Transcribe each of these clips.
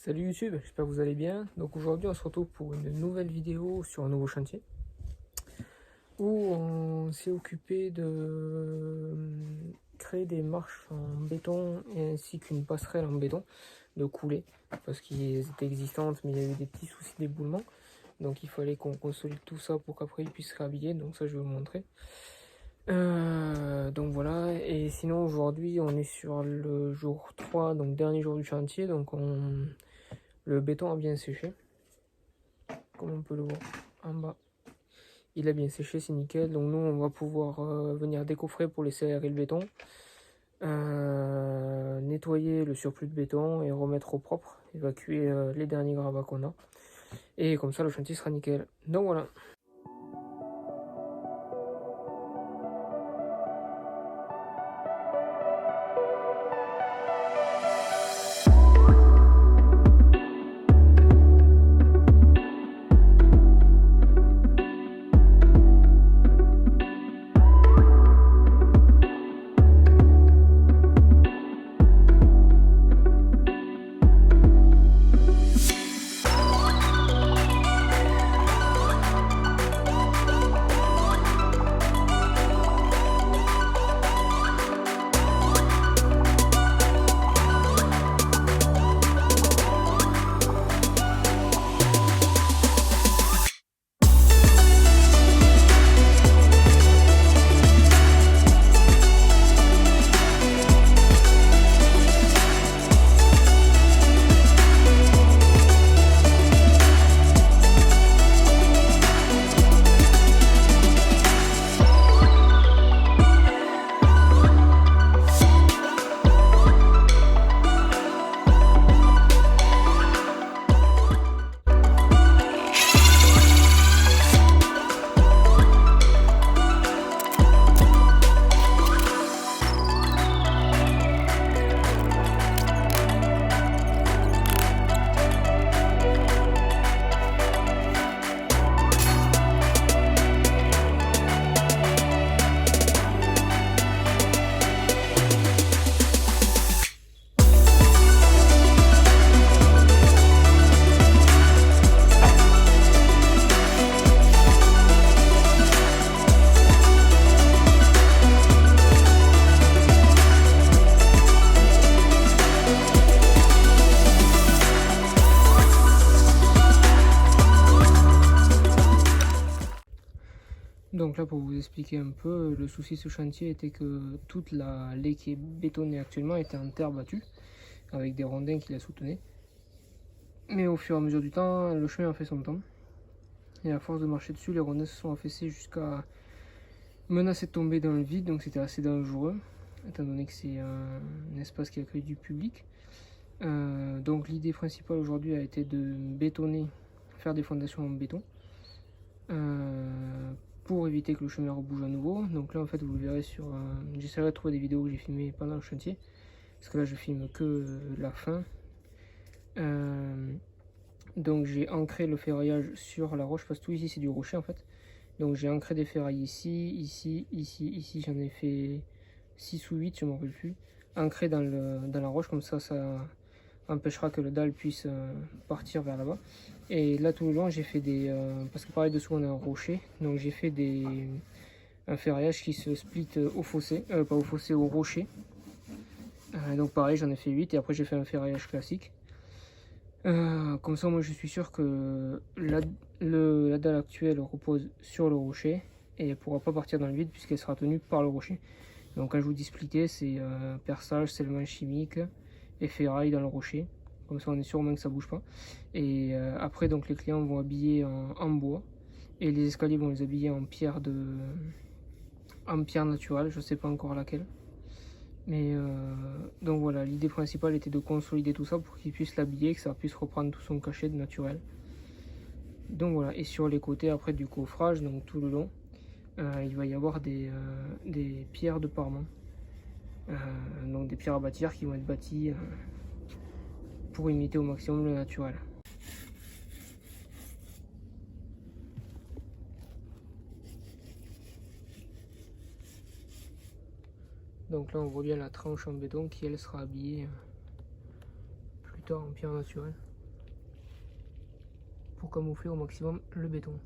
Salut YouTube, j'espère que vous allez bien. Donc aujourd'hui on se retrouve pour une nouvelle vidéo sur un nouveau chantier où on s'est occupé de créer des marches en béton et ainsi qu'une passerelle en béton de coulée parce qu'elles étaient existantes mais il y avait des petits soucis d'éboulement, donc il fallait qu'on consolide tout ça pour qu'après ils puissent réhabiller, donc ça je vais vous montrer. Donc voilà, et sinon aujourd'hui on est sur le jour 3, donc dernier jour du chantier, donc le béton a bien séché, comme on peut le voir en bas. Il a bien séché, c'est nickel. Donc nous, on va pouvoir venir décoffrer pour laisser aérer le béton, nettoyer le surplus de béton et remettre au propre, évacuer les derniers gravats qu'on a. Et comme ça, le chantier sera nickel. Donc voilà. Donc là, pour vous expliquer un peu, le souci de ce chantier était que toute la laie qui est bétonnée actuellement était en terre battue, avec des rondins qui la soutenaient. Mais au fur et à mesure du temps, le chemin a fait son temps. Et à force de marcher dessus, les rondins se sont affaissés jusqu'à menacer de tomber dans le vide, donc c'était assez dangereux, étant donné que c'est un espace qui accueille du public. Donc l'idée principale aujourd'hui a été de bétonner, faire des fondations en béton, pour éviter que le chemin rebouge à nouveau. Donc là en fait vous le verrez sur... j'essaierai de trouver des vidéos que j'ai filmées pendant le chantier, parce que là je filme que la fin. Donc j'ai ancré le ferraillage sur la roche, parce que tout ici c'est du rocher en fait. Donc j'ai ancré des ferrailles ici, ici, j'en ai fait 6 ou 8, je m'en rappelle plus. Ancré dans la roche, comme ça empêchera que le dalle puisse partir vers là-bas. Et là tout le long j'ai fait des... parce que pareil dessous on a un rocher, donc j'ai fait un ferraillage qui se split au fossé, pas au fossé, au rocher. Donc pareil j'en ai fait 8 et après j'ai fait un ferraillage classique. Comme ça moi je suis sûr que la dalle actuelle repose sur le rocher et elle ne pourra pas partir dans le vide puisqu'elle sera tenue par le rocher. Donc quand je vous dis splitter, c'est perçage, scellement chimique et ferraille dans le rocher. Comme ça on est sûr au moins que ça bouge pas. Et après donc les clients vont habiller en bois et les escaliers vont les habiller en pierre naturelle, je sais pas encore laquelle. Mais donc voilà, l'idée principale était de consolider tout ça pour qu'il puisse l'habiller, que ça puisse reprendre tout son cachet de naturel. Donc voilà, et sur les côtés après du coffrage, donc tout le long, il va y avoir des pierres de parement. Donc des pierres à bâtir qui vont être bâties pour imiter au maximum le naturel. Donc là on voit bien la tranche en béton qui elle sera habillée plus tard en pierre naturelle. pour camoufler au maximum le béton.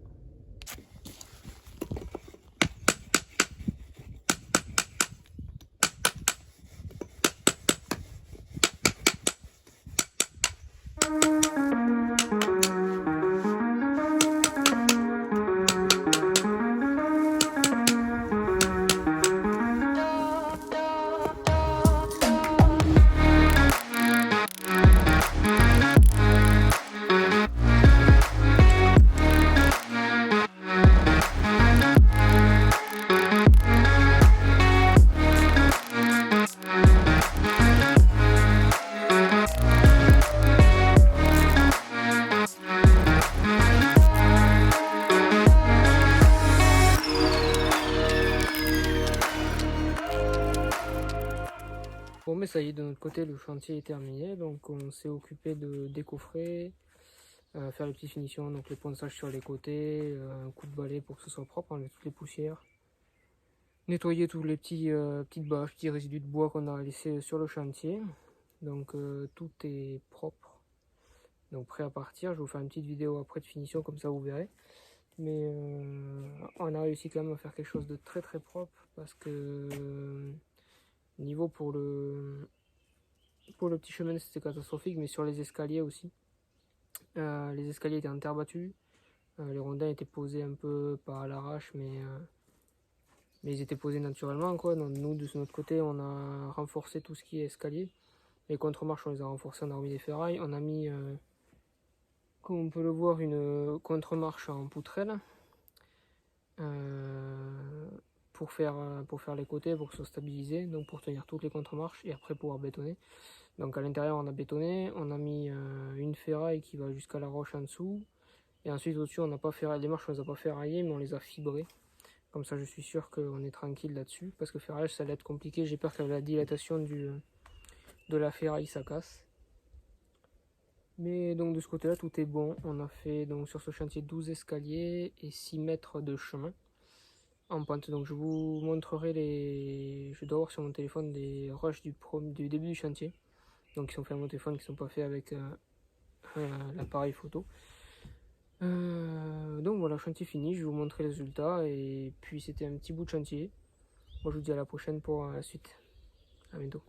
Bon, mais ça y est, de notre côté, le chantier est terminé. Donc, on s'est occupé de décoffrer, faire les petites finitions, donc les ponçages sur les côtés, un coup de balai pour que ce soit propre, enlever toutes les poussières, nettoyer tous les petites bâches, petits résidus de bois qu'on a laissés sur le chantier. Donc, tout est propre. Donc, prêt à partir. Je vais vous faire une petite vidéo après de finition, comme ça vous verrez. Mais on a réussi quand même à faire quelque chose de très très propre parce que niveau pour le petit chemin c'était catastrophique, mais sur les escaliers aussi. Les escaliers étaient en terre battue, les rondins étaient posés un peu pas à l'arrache, mais ils étaient posés naturellement quoi. Donc nous de notre côté on a renforcé tout ce qui est escalier. Les contre-marches on les a renforcés, on a remis des ferrailles, on a mis comme on peut le voir une contre-marche en poutrelle. Pour faire les côtés, pour que ce soit stabilisé, donc pour tenir toutes les contre-marches et après pouvoir bétonner. Donc à l'intérieur on a bétonné, on a mis une ferraille qui va jusqu'à la roche en dessous, et ensuite au-dessus on n'a pas ferraillé, les marches on les a pas ferraillées mais on les a fibrées. Comme ça je suis sûr qu'on est tranquille là-dessus, parce que ferraillage ça allait être compliqué, j'ai peur qu'avec la dilatation de la ferraille ça casse. Mais donc de ce côté là tout est bon, on a fait donc sur ce chantier 12 escaliers et 6 mètres de chemin en pente. Donc je vous montrerai je dois avoir sur mon téléphone des rushs du début du chantier, donc qui sont faits à mon téléphone, qui sont pas faits avec l'appareil photo. Donc voilà, chantier fini, je vais vous montrer les résultats, et puis c'était un petit bout de chantier. Moi je vous dis à la prochaine pour la suite. À bientôt.